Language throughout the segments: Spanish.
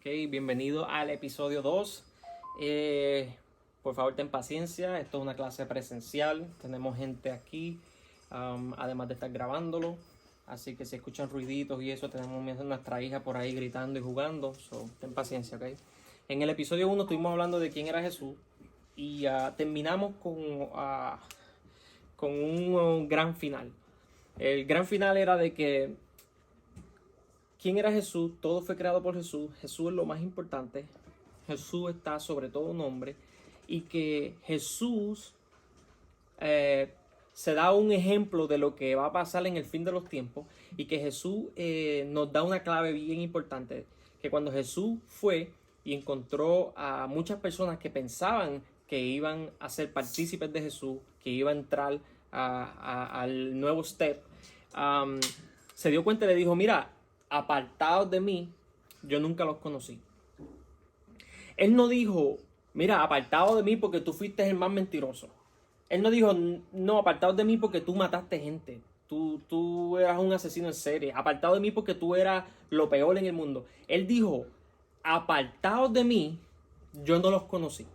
Bienvenido al episodio 2. Por favor, ten paciencia. Esto es una clase presencial. Tenemos gente aquí, además de estar grabándolo. Así que si escuchan ruiditos y eso, tenemos nuestra hija por ahí gritando y jugando. Ten paciencia, ¿ok? En el episodio 1 estuvimos hablando de quién era Jesús. Y terminamos con un gran final. El gran final era de que ¿quién era Jesús? Todo fue creado por Jesús. Jesús es lo más importante. Jesús está sobre todo nombre. Y que Jesús se da un ejemplo de lo que va a pasar en el fin de los tiempos. Y que Jesús nos da una clave bien importante. Que cuando Jesús fue y encontró a muchas personas que pensaban que iban a ser partícipes de Jesús, que iban a entrar al nuevo step, se dio cuenta y le dijo, mira, apartados de mí, yo nunca los conocí. Él no dijo, mira, apartado de mí porque tú fuiste el más mentiroso. Él no dijo, no, apartado de mí porque tú mataste gente. Tú eras un asesino en serie. Apartado de mí porque tú eras lo peor en el mundo. Él dijo, apartados de mí, yo no los conocí.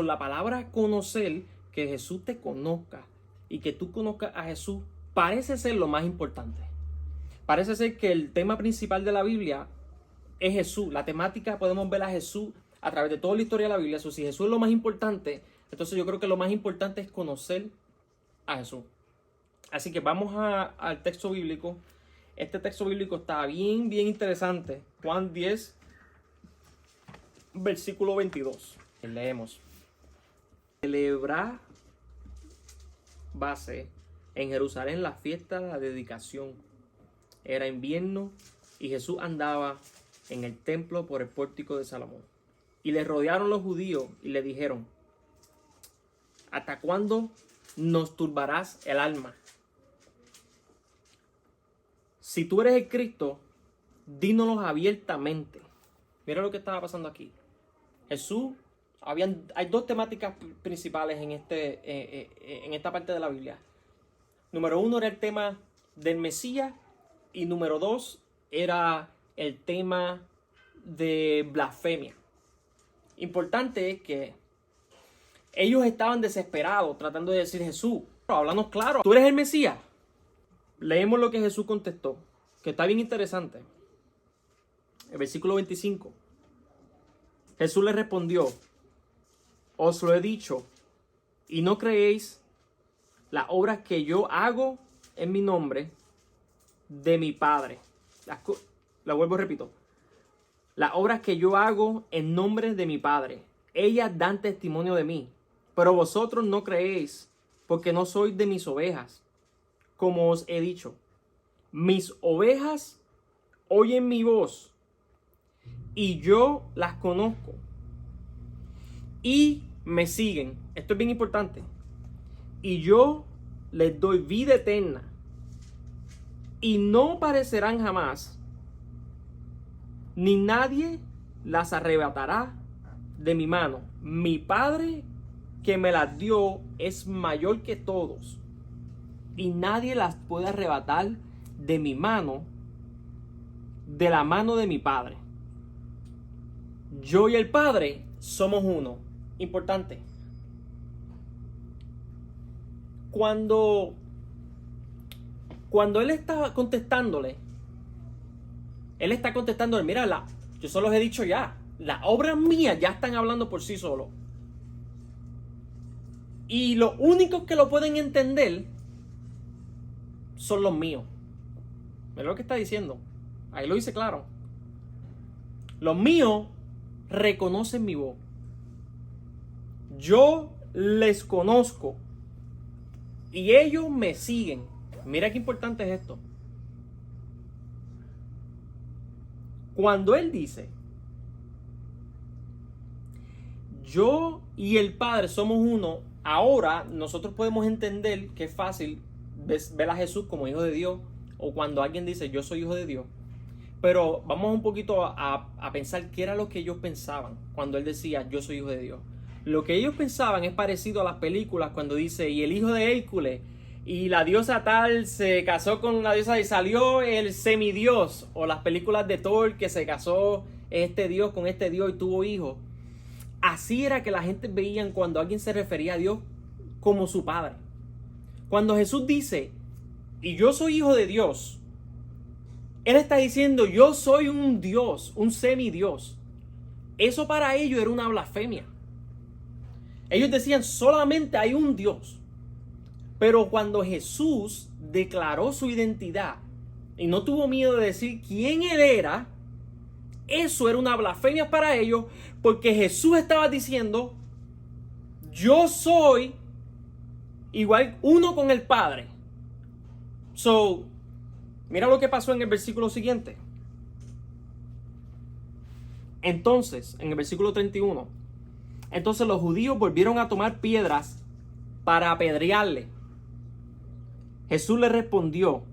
La palabra conocer, que Jesús te conozca y que tú conozcas a Jesús, parece ser lo más importante. Parece ser que el tema principal de la Biblia es Jesús. La temática podemos ver a Jesús a través de toda la historia de la Biblia. Si Jesús es lo más importante, entonces yo creo que lo más importante es conocer a Jesús. Así que vamos al texto bíblico. Este texto bíblico está bien interesante. Juan 10, versículo 22. Leemos. Celebrábase en Jerusalén la fiesta de la dedicación. Era invierno y Jesús andaba en el templo por el pórtico de Salomón. Y le rodearon los judíos y le dijeron, ¿hasta cuándo nos turbarás el alma? Si tú eres el Cristo, dínoslo abiertamente. Mira lo que estaba pasando aquí. Jesús, hay dos temáticas principales en esta parte de la Biblia. Número 1 era el tema del Mesías. Y número 2 era el tema de blasfemia. Importante es que ellos estaban desesperados tratando de decir, Jesús, háblanos claro, ¿tú eres el Mesías? Leemos lo que Jesús contestó, que está bien interesante. El versículo 25. Jesús le respondió, os lo he dicho, y no creéis las obras que yo hago en mi nombre de mi Padre. La vuelvo y repito. Las obras que yo hago en nombre de mi Padre, ellas dan testimonio de mí. Pero vosotros no creéis, porque no sois de mis ovejas. Como os he dicho, mis ovejas oyen mi voz, y yo las conozco, y me siguen. Esto es bien importante. Y yo les doy vida eterna, y no parecerán jamás, ni nadie las arrebatará de mi mano. Mi Padre que me las dio es mayor que todos, y nadie las puede arrebatar de mi mano, de la mano de mi Padre. Yo y el Padre somos uno. Importante. Cuando él está contestándole, mira, yo se los he dicho ya, las obras mías ya están hablando por sí solos. Y los únicos que lo pueden entender son los míos. Mira lo que está diciendo. Ahí lo dice claro. Los míos reconocen mi voz. Yo les conozco. Y ellos me siguen. Mira qué importante es esto. Cuando él dice, yo y el Padre somos uno, ahora nosotros podemos entender que es fácil ver a Jesús como hijo de Dios, o cuando alguien dice, yo soy hijo de Dios. Pero vamos un poquito a pensar qué era lo que ellos pensaban cuando él decía, yo soy hijo de Dios. Lo que ellos pensaban es parecido a las películas cuando dice, y el hijo de Hércules, y la diosa tal se casó con la diosa y salió el semidios, o las películas de Thor que se casó este Dios con este Dios y tuvo hijos. Así era que la gente veía cuando alguien se refería a Dios como su padre. Cuando Jesús dice, y yo soy hijo de Dios, Él está diciendo, yo soy un Dios, un semidios. Eso para ellos era una blasfemia. Ellos decían, solamente hay un Dios. Pero cuando Jesús declaró su identidad y no tuvo miedo de decir quién Él era, eso era una blasfemia para ellos, porque Jesús estaba diciendo, yo soy igual uno con el Padre. So, mira lo que pasó en el versículo siguiente. Entonces, en el versículo 31, entonces los judíos volvieron a tomar piedras para apedrearle. Jesús le respondió,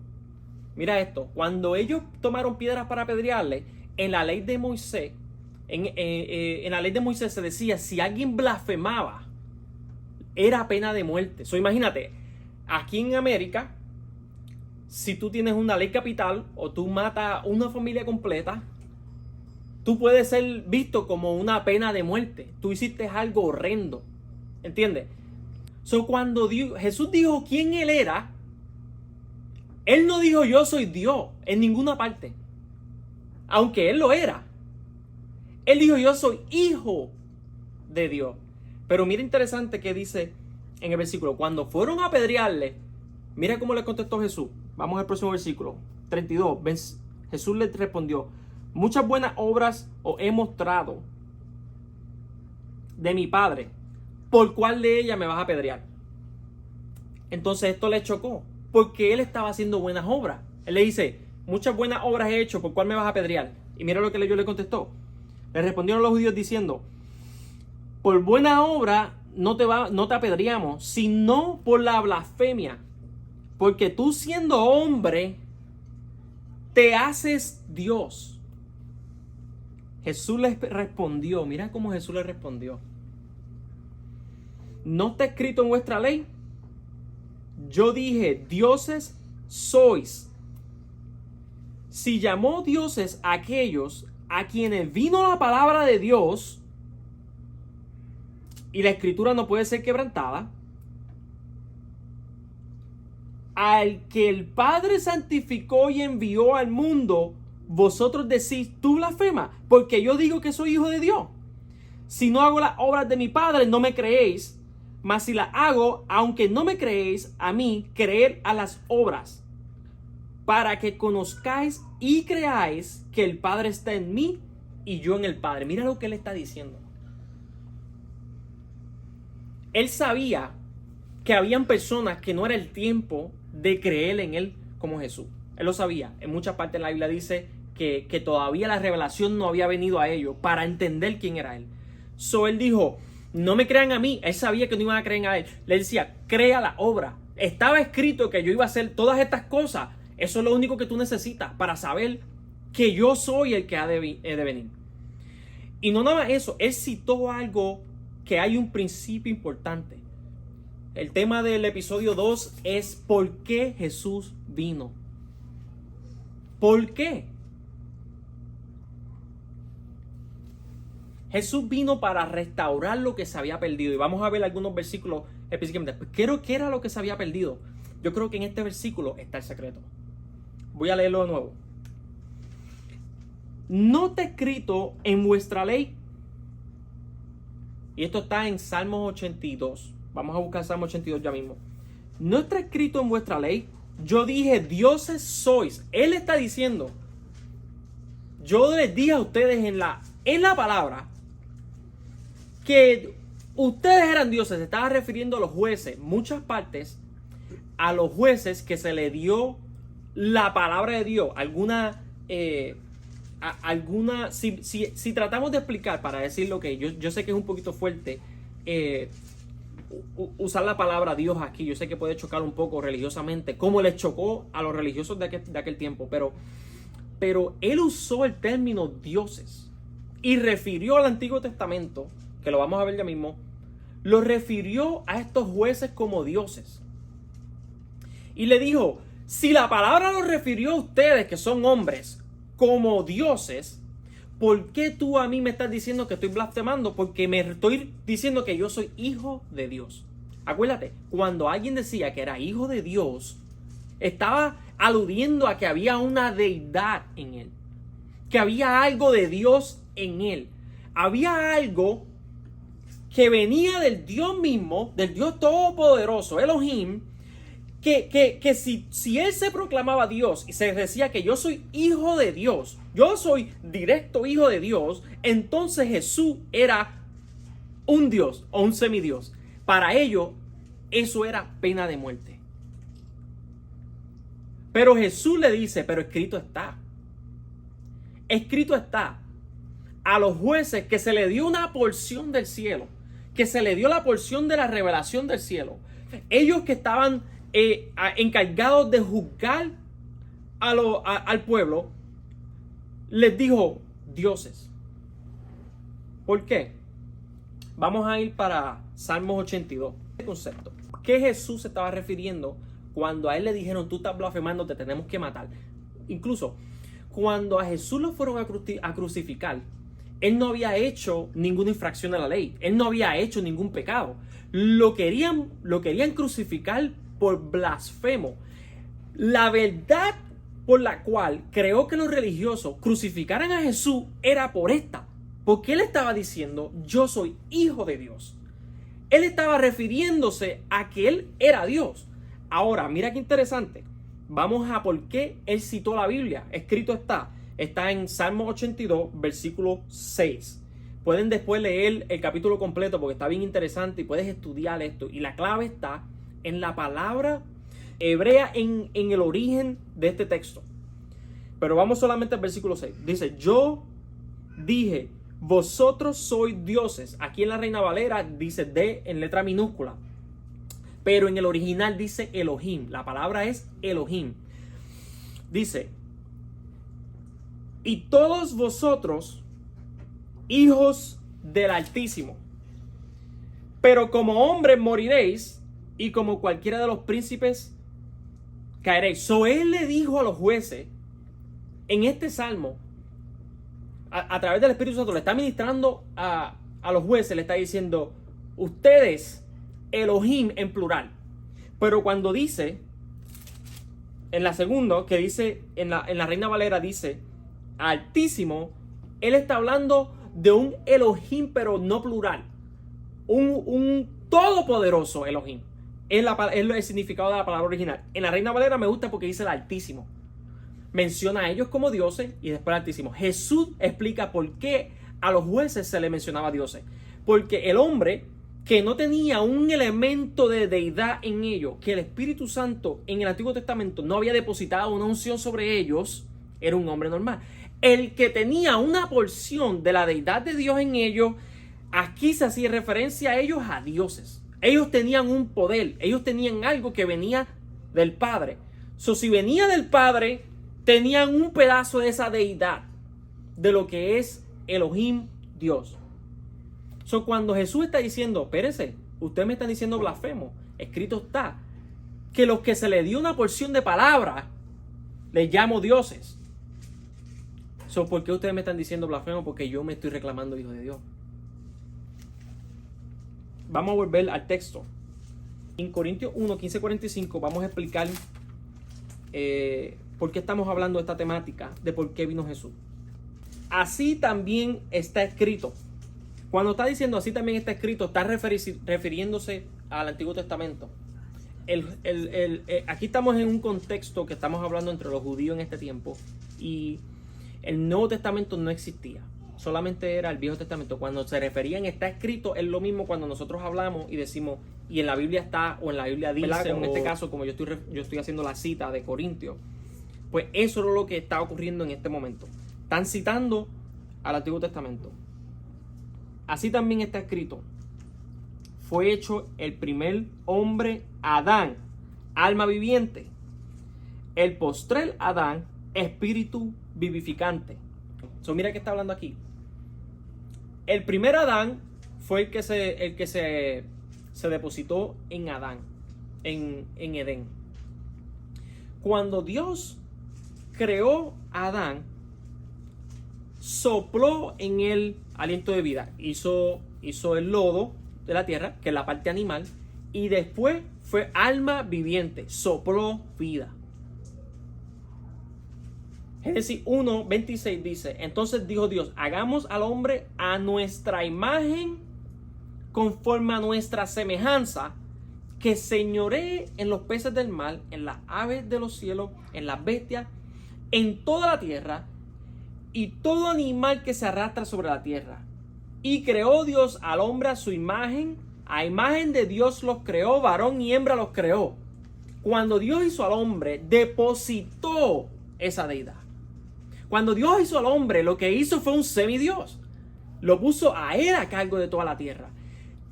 mira esto, cuando ellos tomaron piedras para apedrearle, en la ley de Moisés, en la ley de Moisés se decía, si alguien blasfemaba, era pena de muerte. So, imagínate, aquí en América, si tú tienes una ley capital o tú matas una familia completa, tú puedes ser visto como una pena de muerte. Tú hiciste algo horrendo. ¿Entiendes? So, cuando Jesús dijo quién Él era, Él no dijo yo soy Dios en ninguna parte. Aunque Él lo era. Él dijo yo soy hijo de Dios. Pero mira interesante que dice en el versículo. Cuando fueron a apedrearle, mira cómo le contestó Jesús. Vamos al próximo versículo. 32. Jesús le respondió. Muchas buenas obras os he mostrado de mi Padre. ¿Por cuál de ellas me vas a apedrear? Entonces esto le chocó. Porque Él estaba haciendo buenas obras. Él le dice, muchas buenas obras he hecho. ¿Por cuál me vas a apedrear? Y mira lo que yo le contestó. Le respondieron los judíos diciendo, por buena obra no te apedreamos, sino por la blasfemia. Porque tú siendo hombre, te haces Dios. Jesús les respondió, mira cómo Jesús le respondió. ¿No está escrito en vuestra ley? Yo dije, dioses sois. Si llamó dioses a aquellos a quienes vino la palabra de Dios, y la escritura no puede ser quebrantada, al que el Padre santificó y envió al mundo, vosotros decís, tú blasfemas, porque yo digo que soy hijo de Dios. Si no hago las obras de mi Padre, no me creéis, mas si las hago, aunque no me creéis a mí, creed a las obras, para que conozcáis y creáis que el Padre está en mí y yo en el Padre. Mira lo que Él está diciendo. Él sabía que habían personas que no era el tiempo de creer en Él como Jesús. Él lo sabía. En muchas partes de la Biblia dice que todavía la revelación no había venido a ellos para entender quién era Él. So Él dijo, no me crean a mí. Él sabía que no iban a creer a Él. Le decía, crea la obra. Estaba escrito que yo iba a hacer todas estas cosas. Eso es lo único que tú necesitas para saber que yo soy el que ha de venir. Y no nada más eso. Él citó algo que hay un principio importante. El tema del episodio 2 es ¿por qué Jesús vino? ¿Por qué? Jesús vino para restaurar lo que se había perdido. Y vamos a ver algunos versículos específicamente. ¿Qué era lo que se había perdido? Yo creo que en este versículo está el secreto. Voy a leerlo de nuevo. No está escrito en vuestra ley. Y esto está en Salmos 82. Vamos a buscar Salmos 82 ya mismo. No está escrito en vuestra ley. Yo dije, dioses sois. Él está diciendo, yo les dije a ustedes en la palabra que ustedes eran dioses. Se estaba refiriendo a los jueces. Muchas partes a los jueces que se le dio la palabra de Dios. Si tratamos de explicar para decir lo que yo sé que es un poquito fuerte usar la palabra Dios aquí, yo sé que puede chocar un poco religiosamente, como les chocó a los religiosos de aquel tiempo, pero él usó el término dioses y refirió al Antiguo Testamento, que lo vamos a ver ya mismo, lo refirió a estos jueces como dioses y le dijo, si la palabra los refirió a ustedes que son hombres como dioses, ¿por qué tú a mí me estás diciendo que estoy blasfemando? Porque me estoy diciendo que yo soy hijo de Dios. Acuérdate, cuando alguien decía que era hijo de Dios, estaba aludiendo a que había una deidad en él, que había algo de Dios en él. Había algo que venía del Dios mismo, del Dios todopoderoso, Elohim, que si él se proclamaba Dios y se decía que yo soy hijo de Dios, yo soy directo hijo de Dios, entonces Jesús era un Dios o un semidios. Para ellos, eso era pena de muerte. Pero Jesús le dice, pero escrito está. Escrito está a los jueces que se le dio una porción del cielo, que se le dio la porción de la revelación del cielo. Ellos que estaban encargados de juzgar al pueblo, les dijo dioses. ¿Por qué? Vamos a ir para Salmos 82. Este concepto. ¿Qué Jesús se estaba refiriendo cuando a él le dijeron, tú estás blasfemando, te tenemos que matar? Incluso, cuando a Jesús lo fueron a crucificar, él no había hecho ninguna infracción a la ley. Él no había hecho ningún pecado. Lo querían crucificar por blasfemo. La verdad por la cual creó que los religiosos crucificaran a Jesús era por esta. Porque él estaba diciendo, yo soy hijo de Dios. Él estaba refiriéndose a que él era Dios. Ahora, mira qué interesante. Vamos a por qué él citó la Biblia. Escrito está. Está en Salmo 82, versículo 6. Pueden después leer el capítulo completo porque está bien interesante y puedes estudiar esto. Y la clave está en la palabra hebrea en el origen de este texto. Pero vamos solamente al versículo 6. Dice, yo dije, vosotros sois dioses. Aquí en la Reina Valera dice D en letra minúscula. Pero en el original dice Elohim. La palabra es Elohim. Dice, y todos vosotros, hijos del Altísimo, pero como hombres moriréis, y como cualquiera de los príncipes caeréis. So él le dijo a los jueces, en este salmo, a través del Espíritu Santo, le está ministrando a los jueces, le está diciendo, ustedes, Elohim en plural. Pero cuando dice, en la segunda, que dice, en la Reina Valera dice, Altísimo, él está hablando de un Elohim, pero no plural. Un todopoderoso Elohim. Es el significado de la palabra original. En la Reina Valera me gusta porque dice el Altísimo. Menciona a ellos como dioses y después el Altísimo. Jesús explica por qué a los jueces se le mencionaba dioses. Porque el hombre que no tenía un elemento de deidad en ellos, que el Espíritu Santo en el Antiguo Testamento no había depositado una unción sobre ellos, era un hombre normal. El que tenía una porción de la deidad de Dios en ellos, aquí se hacía referencia a ellos a dioses. Ellos tenían un poder, ellos tenían algo que venía del Padre. Si venía del Padre, tenían un pedazo de esa deidad, de lo que es Elohim, Dios. Cuando Jesús está diciendo, espérese, ustedes me están diciendo blasfemo, escrito está, que los que se les dio una porción de palabra, les llamo dioses. ¿Por qué ustedes me están diciendo blasfemo? Porque yo me estoy reclamando hijo de Dios. Vamos a volver al texto. En Corintios 1, 15, 45 vamos a explicar por qué estamos hablando de esta temática, de por qué vino Jesús. Así también está escrito. Cuando está diciendo así también está escrito, está refiriéndose al Antiguo Testamento. Aquí estamos en un contexto que estamos hablando entre los judíos en este tiempo y el Nuevo Testamento no existía. Solamente era el Viejo Testamento. Cuando se referían está escrito, es lo mismo cuando nosotros hablamos y decimos, y en la Biblia está, o en la Biblia dice, o en este caso, como yo estoy haciendo la cita de Corintios, pues eso es lo que está ocurriendo en este momento. Están citando al Antiguo Testamento. Así también está escrito, fue hecho el primer hombre Adán, alma viviente. El postrer Adán, espíritu vivificante. Mira que está hablando aquí. El primer Adán fue el que se depositó en Adán, en Edén. Cuando Dios creó a Adán, sopló en él aliento de vida. Hizo el lodo de la tierra, que es la parte animal, y después fue alma viviente, sopló vida. Génesis 1:26 dice: entonces dijo Dios, hagamos al hombre a nuestra imagen, conforme a nuestra semejanza, que señoree en los peces del mar, en las aves de los cielos, en las bestias, en toda la tierra, y todo animal que se arrastra sobre la tierra. Y creó Dios al hombre a su imagen, a imagen de Dios los creó, varón y hembra los creó. Cuando Dios hizo al hombre, depositó esa deidad. Cuando Dios hizo al hombre, lo que hizo fue un semidios. Lo puso a él a cargo de toda la tierra.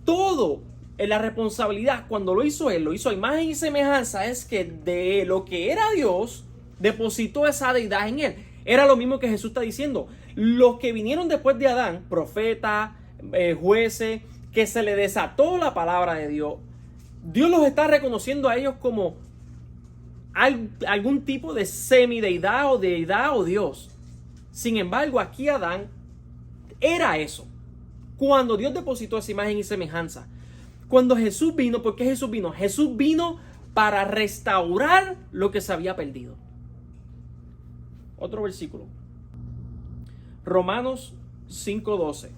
Todo en la responsabilidad, cuando lo hizo él, lo hizo a imagen y semejanza, es que de lo que era Dios, depositó esa deidad en él. Era lo mismo que Jesús está diciendo. Los que vinieron después de Adán, profetas, jueces, que se le desató la palabra de Dios, Dios los está reconociendo a ellos como algún tipo de semideidad o deidad o Dios. Sin embargo, aquí Adán era eso. Cuando Dios depositó esa imagen y semejanza. Cuando Jesús vino, ¿por qué Jesús vino? Jesús vino para restaurar lo que se había perdido. Otro versículo. Romanos 5:12.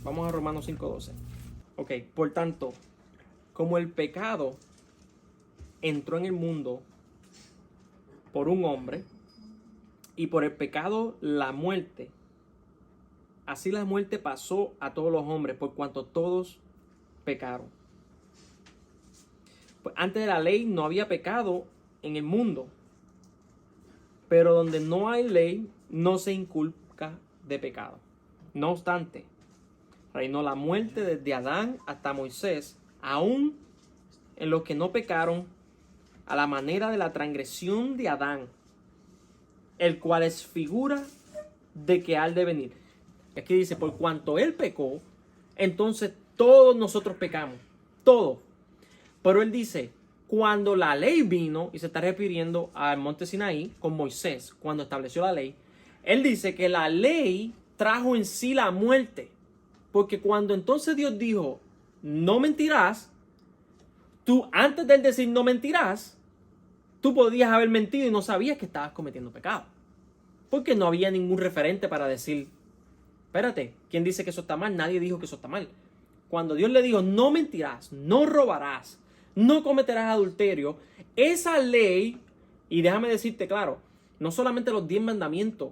Vamos a Romanos 5:12. Ok, por tanto, como el pecado entró en el mundo por un hombre, y por el pecado la muerte, así la muerte pasó a todos los hombres, por cuanto todos pecaron. Pues antes de la ley no había pecado en el mundo, pero donde no hay ley no se inculca de pecado. No obstante, reinó la muerte desde Adán hasta Moisés, aún en los que no pecaron, a la manera de la transgresión de Adán, el cual es figura de que ha de venir. Aquí dice, por cuanto él pecó, entonces todos nosotros pecamos, todos. Pero él dice, cuando la ley vino, y se está refiriendo al monte Sinaí con Moisés, cuando estableció la ley, él dice que la ley trajo en sí la muerte. Porque cuando entonces Dios dijo, no mentirás, tú antes de él decir no mentirás, tú podías haber mentido y no sabías que estabas cometiendo pecado. Porque no había ningún referente para decir, espérate, ¿quién dice que eso está mal? Nadie dijo que eso está mal. Cuando Dios le dijo, no mentirás, no robarás, no cometerás adulterio, esa ley, y déjame decirte claro, no solamente los 10 mandamientos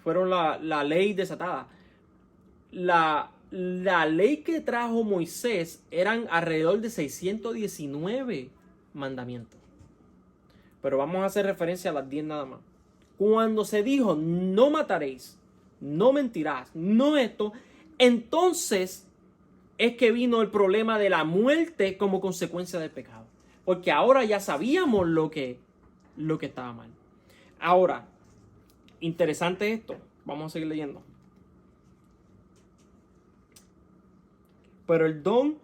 fueron la ley desatada. La ley que trajo Moisés eran alrededor de 619 mandamientos. Pero vamos a hacer referencia a las 10 nada más. Cuando se dijo, no mataréis, no mentirás, no esto, entonces es que vino el problema de la muerte como consecuencia del pecado. Porque ahora ya sabíamos lo que estaba mal. Ahora, interesante esto. Vamos a seguir leyendo. Pero el don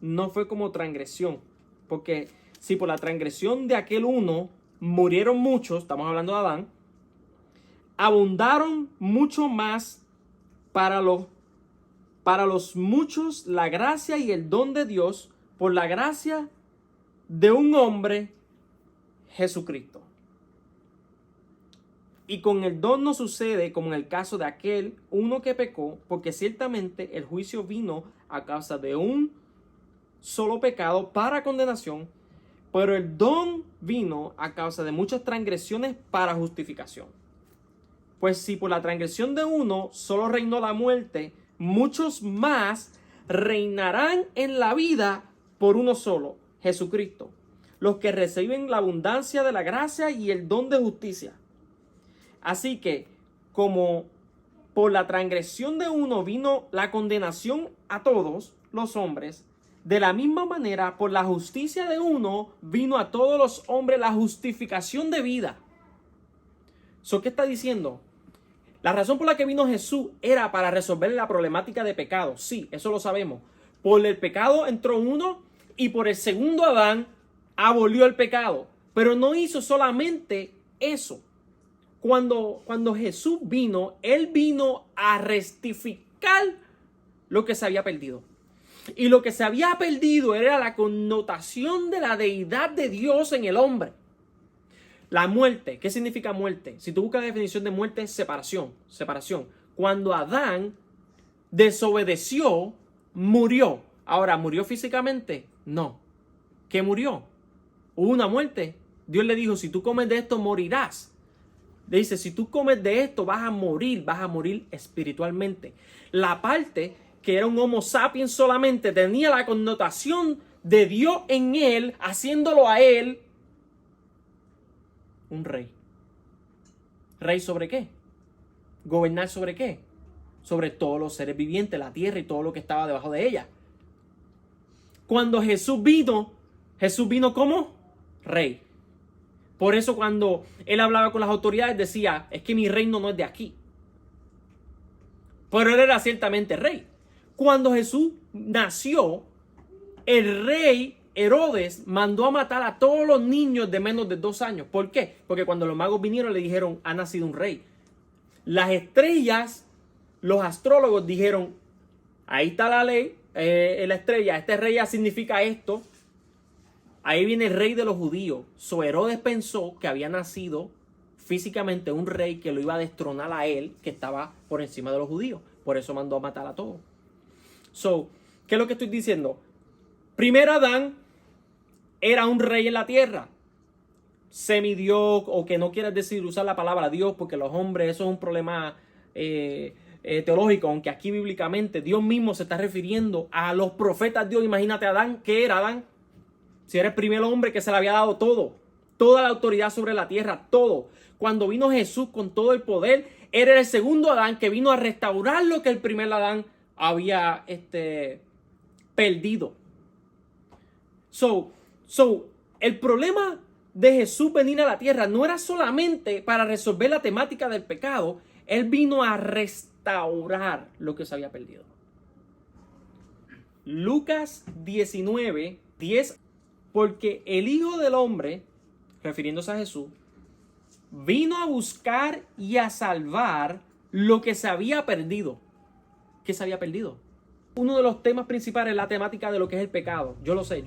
no fue como transgresión. Porque si por la transgresión de aquel uno murieron muchos, estamos hablando de Adán, abundaron mucho más para los muchos la gracia y el don de Dios por la gracia de un hombre, Jesucristo. Y con el don no sucede como en el caso de aquel uno que pecó, porque ciertamente el juicio vino a causa de un solo pecado para condenación, pero el don vino a causa de muchas transgresiones para justificación. Pues si por la transgresión de uno solo reinó la muerte, muchos más reinarán en la vida por uno solo, Jesucristo, los que reciben la abundancia de la gracia y el don de justicia. Así que, como por la transgresión de uno vino la condenación a todos los hombres, de la misma manera, por la justicia de uno vino a todos los hombres la justificación de vida. ¿Qué está diciendo? La razón por la que vino Jesús era para resolver la problemática de pecado. Sí, eso lo sabemos. Por el pecado entró uno y por el segundo Adán abolió el pecado. Pero no hizo solamente eso. Cuando Jesús vino, Él vino a rectificar lo que se había perdido. Y lo que se había perdido era la connotación de la deidad de Dios en el hombre. La muerte. ¿Qué significa muerte? Si tú buscas la definición de muerte, es separación. Separación. Cuando Adán desobedeció, murió. Ahora, ¿murió físicamente? No. ¿Qué murió? Hubo una muerte. Dios le dijo, si tú comes de esto, morirás. Le dice, si tú comes de esto, vas a morir espiritualmente. La parte que era un Homo sapiens solamente tenía la connotación de Dios en él, haciéndolo a él un rey. ¿Rey sobre qué? ¿Gobernar sobre qué? Sobre todos los seres vivientes, la tierra y todo lo que estaba debajo de ella. Cuando Jesús vino como rey. Por eso cuando él hablaba con las autoridades decía, es que mi reino no es de aquí. Pero él era ciertamente rey. Cuando Jesús nació, el rey Herodes mandó a matar a todos los niños de menos de 2 años. ¿Por qué? Porque cuando los magos vinieron le dijeron, ha nacido un rey. Las estrellas, los astrólogos dijeron, ahí está la ley, la estrella, este rey ya significa esto. Ahí viene el rey de los judíos. So Herodes pensó que había nacido físicamente un rey que lo iba a destronar a él, que estaba por encima de los judíos. Por eso mandó a matar a todos. So, ¿qué es lo que estoy diciendo? Primero Adán era un rey en la tierra. Semidios, o que no quieras decir, usar la palabra Dios, porque los hombres, eso es un problema teológico, aunque aquí bíblicamente Dios mismo se está refiriendo a los profetas Dios. Imagínate Adán, ¿qué era Adán? Si era el primer hombre que se le había dado todo, toda la autoridad sobre la tierra, todo. Cuando vino Jesús con todo el poder, era el segundo Adán que vino a restaurar lo que el primer Adán había perdido. El problema de Jesús venir a la tierra no era solamente para resolver la temática del pecado. Él vino a restaurar lo que se había perdido. Lucas 19, 10. Porque el Hijo del Hombre, refiriéndose a Jesús, vino a buscar y a salvar lo que se había perdido. ¿Qué se había perdido? Uno de los temas principales es la temática de lo que es el pecado. Yo lo sé. El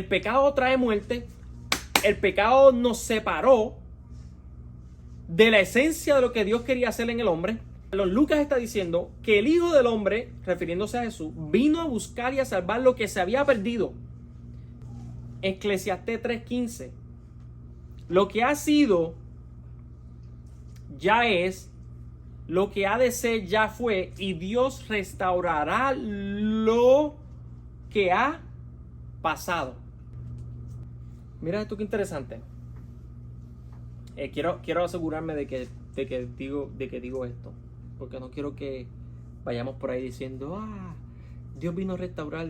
pecado trae muerte. El pecado nos separó de la esencia de lo que Dios quería hacer en el hombre. Lucas está diciendo que el Hijo del Hombre, refiriéndose a Jesús, vino a buscar y a salvar lo que se había perdido. Eclesiastés 3:15. Lo que ha sido, ya es. Lo que ha de ser, ya fue. Y Dios restaurará lo que ha pasado. Mira esto qué interesante. Quiero asegurarme de que digo esto. Porque no quiero que vayamos por ahí diciendo, Dios vino a restaurar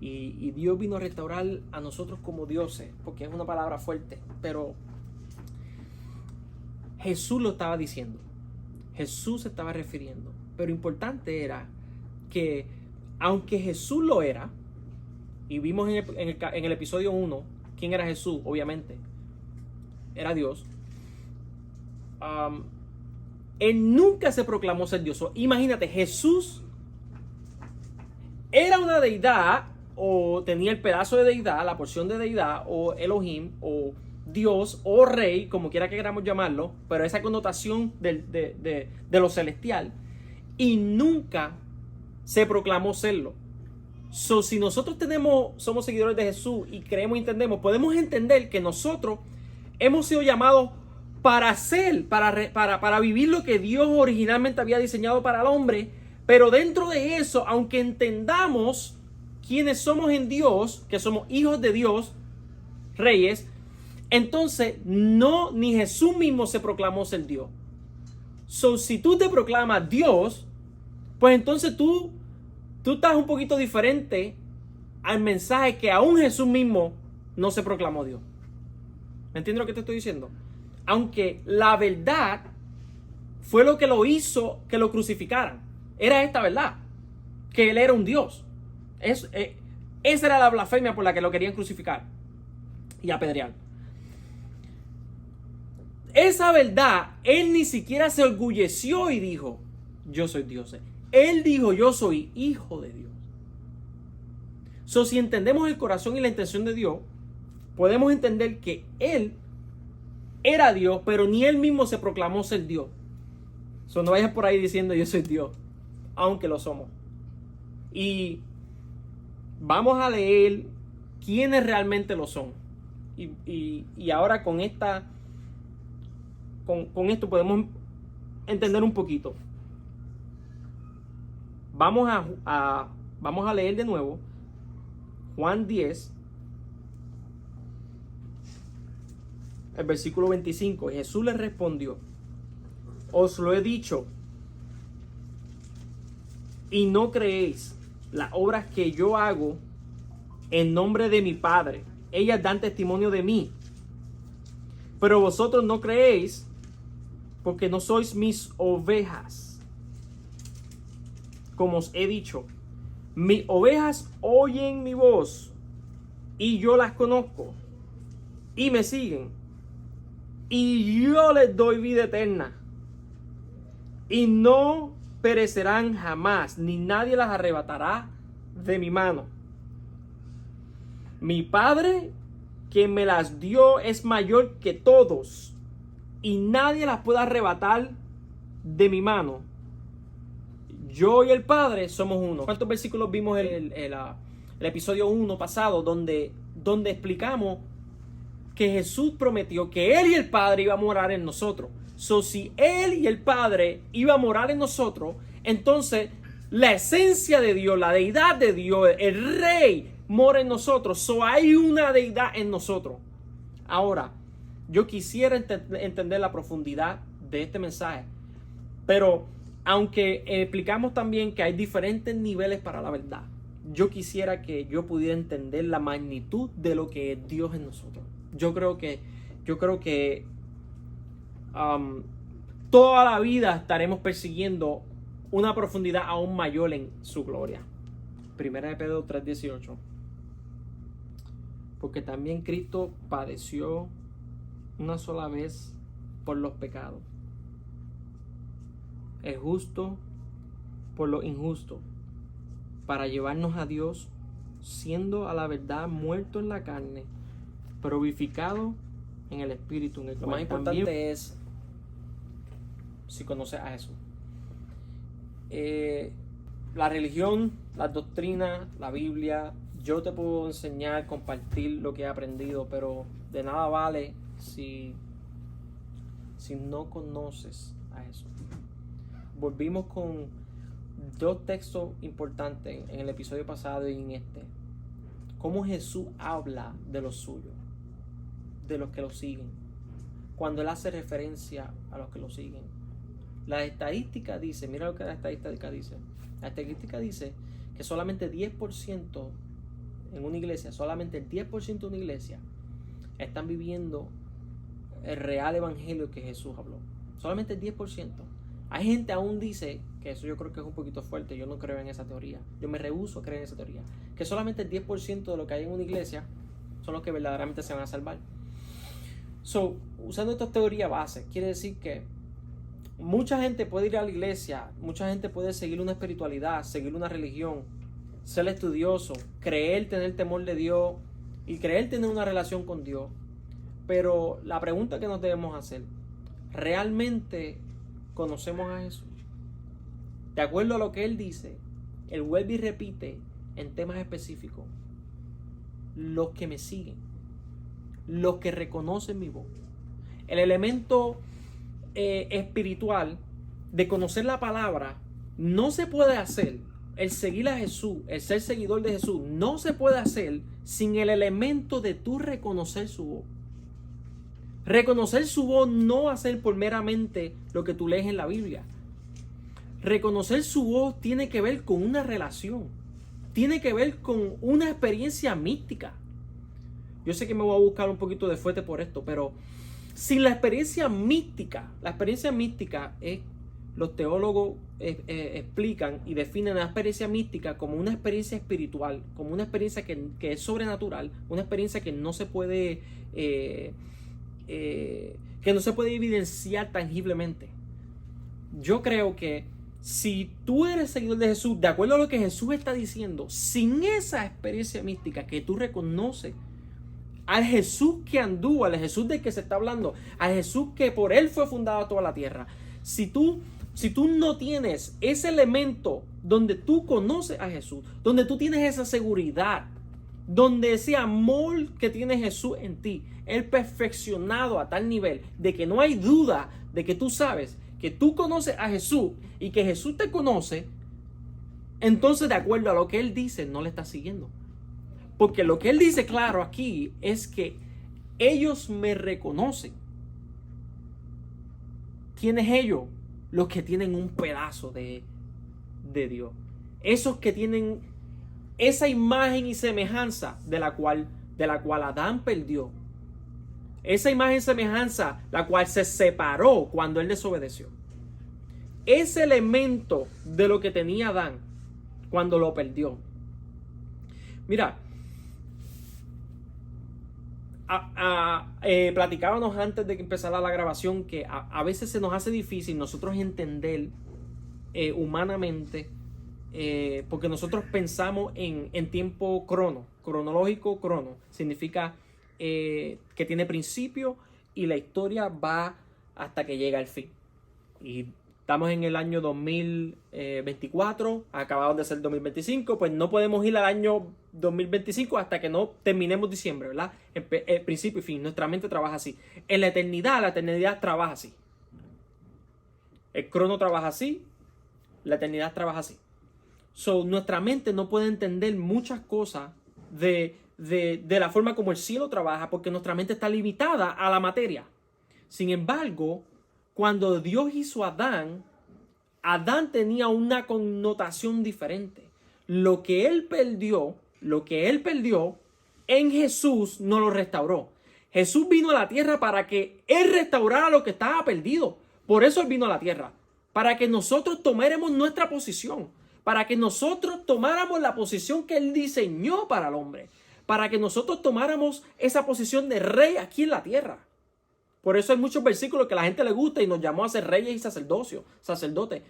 y Dios vino a restaurar a nosotros como dioses, porque es una palabra fuerte, pero Jesús lo estaba diciendo. Jesús se estaba refiriendo. Pero importante era que, aunque Jesús lo era, y vimos en el episodio 1, ¿quién era Jesús? Obviamente, era Dios. Él nunca se proclamó ser Dios. Imagínate, Jesús era una deidad, o tenía el pedazo de deidad, la porción de deidad, o Elohim, o Dios, o rey, como quiera que queramos llamarlo, pero esa connotación de lo celestial, y nunca se proclamó serlo. Si nosotros somos seguidores de Jesús y creemos y entendemos, podemos entender que nosotros hemos sido llamados para vivir lo que Dios originalmente había diseñado para el hombre, pero dentro de eso, aunque entendamos quiénes somos en Dios, que somos hijos de Dios, reyes, entonces ni Jesús mismo se proclamó ser Dios. Si tú te proclamas Dios, pues entonces tú estás un poquito diferente al mensaje que aún Jesús mismo no se proclamó Dios. ¿Me entiendes lo que te estoy diciendo? Aunque la verdad fue lo que lo hizo que lo crucificaran. Era esta verdad, que él era un Dios. Esa era la blasfemia por la que lo querían crucificar y apedrear. esa verdad, él ni siquiera se orgulleció y dijo, yo soy Dios. Él dijo, yo soy hijo de Dios. So, si entendemos el corazón y la intención de Dios, podemos entender que él era Dios, pero ni él mismo se proclamó ser Dios. So, no vayas por ahí diciendo yo soy Dios, aunque lo somos. Y vamos a leer quiénes realmente lo son. Y ahora con esto podemos entender un poquito. Vamos a leer de nuevo Juan 10, el versículo 25. Jesús le respondió, os lo he dicho y no creéis las obras que yo hago en nombre de mi Padre. Ellas dan testimonio de mí. Pero vosotros no creéis porque no sois mis ovejas. Como os he dicho, mis ovejas oyen mi voz y yo las conozco y me siguen. Y yo les doy vida eterna y no perecerán jamás, ni nadie las arrebatará de mi mano. Mi Padre que me las dio es mayor que todos y nadie las puede arrebatar de mi mano. Yo y el Padre somos uno. ¿Cuántos versículos vimos el episodio 1 pasado donde explicamos que Jesús prometió que Él y el Padre iban a morar en nosotros? So, si Él y el Padre iban a morar en nosotros, entonces la esencia de Dios, la deidad de Dios, el Rey, mora en nosotros. So, hay una deidad en nosotros. Ahora, yo quisiera entender la profundidad de este mensaje, pero aunque explicamos también que hay diferentes niveles para la verdad, yo quisiera que yo pudiera entender la magnitud de lo que es Dios en nosotros. Yo creo que toda la vida estaremos persiguiendo una profundidad aún mayor en su gloria. Primera de Pedro 3:18. Porque también Cristo padeció una sola vez por los pecados, el justo por lo injusto, para llevarnos a Dios, siendo a la verdad muerto en la carne, pero vivificado en el Espíritu. En el lo más importante también es si conoces a Jesús. La religión, las doctrinas, la Biblia, yo te puedo enseñar, compartir lo que he aprendido, pero de nada vale si no conoces a Jesús. Volvimos con dos textos importantes en el episodio pasado y en este. Cómo Jesús habla de los suyos, de los que lo siguen, cuando Él hace referencia a los que lo siguen. La estadística dice, mira lo que la estadística dice. La estadística dice que solamente 10% en una iglesia, solamente el 10% de una iglesia están viviendo el real evangelio que Jesús habló. Solamente el 10%. Hay gente aún dice, que eso yo creo que es un poquito fuerte, yo no creo en esa teoría. Yo me rehúso a creer en esa teoría. Que solamente el 10% de lo que hay en una iglesia son los que verdaderamente se van a salvar. So, usando esta teoría base, quiere decir que mucha gente puede ir a la iglesia, mucha gente puede seguir una espiritualidad, seguir una religión, ser estudioso, creer tener temor de Dios y creer tener una relación con Dios. Pero la pregunta que nos debemos hacer, ¿realmente conocemos a Jesús? De acuerdo a lo que Él dice, Él vuelve y repite en temas específicos. Los que me siguen, los que reconocen mi voz. El elemento espiritual de conocer la palabra no se puede hacer. El seguir a Jesús, el ser seguidor de Jesús, no se puede hacer sin el elemento de tú reconocer su voz. Reconocer su voz no va a ser por meramente lo que tú lees en la Biblia. Reconocer su voz tiene que ver con una relación. Tiene que ver con una experiencia mística. Yo sé que me voy a buscar un poquito de fuerte por esto, pero sin la experiencia mística es, los teólogos explican y definen la experiencia mística como una experiencia espiritual, como una experiencia que es sobrenatural, una experiencia que no se puede, que que no se puede evidenciar tangiblemente. Yo creo que si tú eres seguidor de Jesús, de acuerdo a lo que Jesús está diciendo, sin esa experiencia mística que tú reconoces al Jesús que anduvo, al Jesús del que se está hablando, al Jesús que por él fue fundada toda la tierra, si tú no tienes ese elemento donde tú conoces a Jesús, donde tú tienes esa seguridad, donde ese amor que tiene Jesús en ti, el perfeccionado a tal nivel de que no hay duda de que tú sabes que tú conoces a Jesús y que Jesús te conoce, entonces de acuerdo a lo que él dice, no le estás siguiendo. Porque lo que él dice claro aquí es que ellos me reconocen. ¿Quiénes ellos? Los que tienen un pedazo de Dios. Esos que tienen esa imagen y semejanza de la cual Adán perdió. Esa imagen y semejanza, la cual se separó cuando él desobedeció. Ese elemento de lo que tenía Adán cuando lo perdió. Mira, platicábamos antes de que empezara la grabación que a veces se nos hace difícil nosotros entender humanamente, porque nosotros pensamos en tiempo cronológico. Significa que tiene principio y la historia va hasta que llega al fin. Y estamos en el año 2024, acabamos de ser 2025, pues no podemos ir al año 2025 hasta que no terminemos diciembre, ¿verdad? El principio y fin, nuestra mente trabaja así. En la eternidad trabaja así. El crono trabaja así, la eternidad trabaja así. So, nuestra mente no puede entender muchas cosas de la forma como el cielo trabaja, porque nuestra mente está limitada a la materia. Sin embargo, cuando Dios hizo a Adán tenía una connotación diferente. Lo que él perdió en Jesús no lo restauró. Jesús vino a la tierra para que él restaurara lo que estaba perdido. Por eso él vino a la tierra, para que nosotros tomáramos nuestra posición, para que nosotros tomáramos la posición que él diseñó para el hombre, para que nosotros tomáramos esa posición de rey aquí en la tierra. Por eso hay muchos versículos que a la gente le gusta y nos llamó a ser reyes y sacerdotes.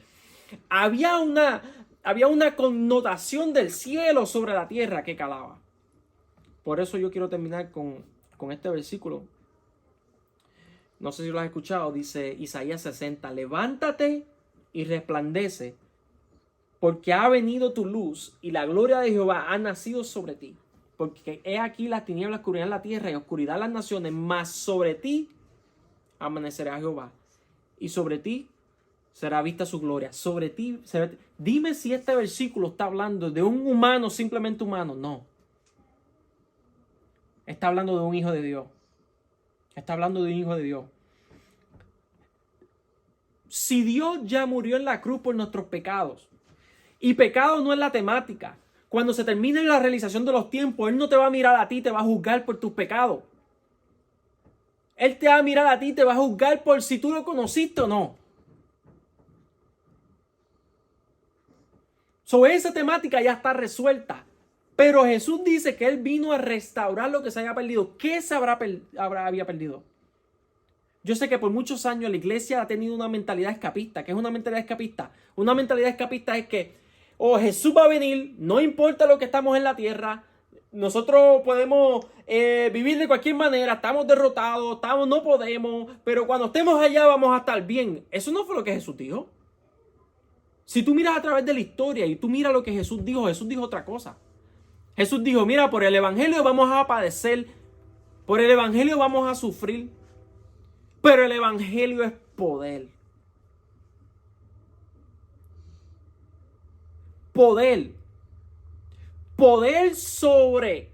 Había una connotación del cielo sobre la tierra que calaba. Por eso yo quiero terminar con este versículo. No sé si lo has escuchado. Dice Isaías 60. Levántate y resplandece, porque ha venido tu luz y la gloria de Jehová ha nacido sobre ti. Porque he aquí las tinieblas cubrirán la tierra y oscuridad las naciones, mas sobre ti amanecerá Jehová y sobre ti será vista su gloria. Sobre ti, dime si este versículo está hablando de un humano, simplemente humano. No. Está hablando de un hijo de Dios. Está hablando de un hijo de Dios. Si Dios ya murió en la cruz por nuestros pecados, y pecado no es la temática, cuando se termine la realización de los tiempos, Él no te va a mirar a ti, te va a juzgar por tus pecados. Él te va a mirar a ti, te va a juzgar por si tú lo conociste o no. Esa temática ya está resuelta. Pero Jesús dice que Él vino a restaurar lo que se había perdido. ¿Qué se había perdido? Yo sé que por muchos años la iglesia ha tenido una mentalidad escapista. ¿Qué es una mentalidad escapista? Una mentalidad escapista es que Jesús va a venir, no importa lo que estamos en la tierra. Nosotros podemos vivir de cualquier manera, estamos derrotados, no podemos, pero cuando estemos allá vamos a estar bien. Eso no fue lo que Jesús dijo. Si tú miras a través de la historia y tú miras lo que Jesús dijo otra cosa. Jesús dijo, mira, por el evangelio vamos a padecer, por el evangelio vamos a sufrir, pero el evangelio es poder. Poder sobre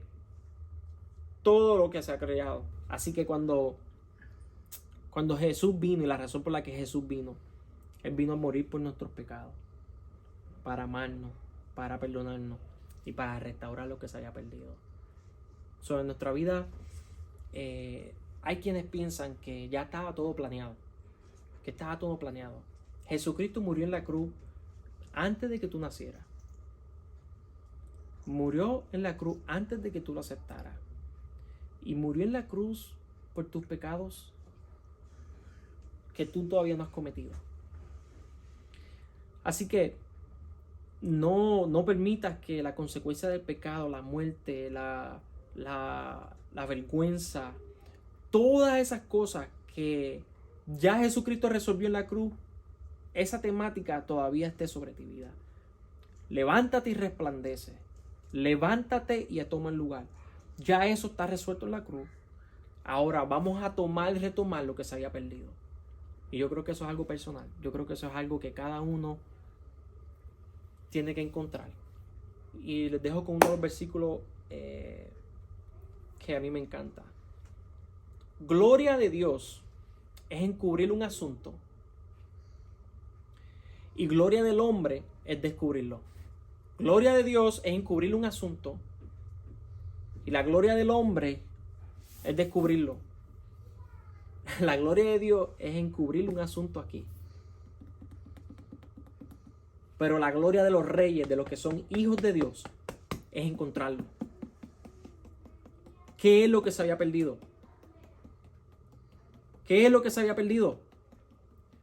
todo lo que se ha creado. Así que cuando Jesús vino, y la razón por la que Jesús vino, Él vino a morir por nuestros pecados, para amarnos, para perdonarnos y para restaurar lo que se había perdido. En nuestra vida hay quienes piensan que ya estaba todo planeado, Jesucristo murió en la cruz antes de que tú nacieras. Murió en la cruz antes de que tú lo aceptaras. Y murió en la cruz por tus pecados que tú todavía no has cometido. Así que no permitas que la consecuencia del pecado, la muerte, la vergüenza, todas esas cosas que ya Jesucristo resolvió en la cruz, esa temática todavía esté sobre ti vida. Levántate y resplandece. Levántate y toma el lugar. Ya eso está resuelto en la cruz. Ahora vamos a tomar y retomar lo que se había perdido. Y yo creo que eso es algo personal. Yo creo que eso es algo que cada uno tiene que encontrar. Y les dejo con unos versículos que a mí me encanta. Gloria de Dios es encubrir un asunto. Y gloria del hombre es descubrirlo. Gloria de Dios es encubrir un asunto. Y la gloria del hombre es descubrirlo. La gloria de Dios es encubrir un asunto aquí. Pero la gloria de los reyes, de los que son hijos de Dios, es encontrarlo. ¿Qué es lo que se había perdido? ¿Qué es lo que se había perdido?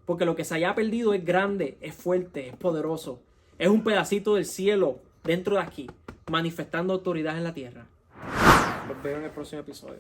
Porque lo que se haya perdido es grande, es fuerte, es poderoso. Es un pedacito del cielo dentro de aquí, manifestando autoridad en la tierra. Los veo en el próximo episodio.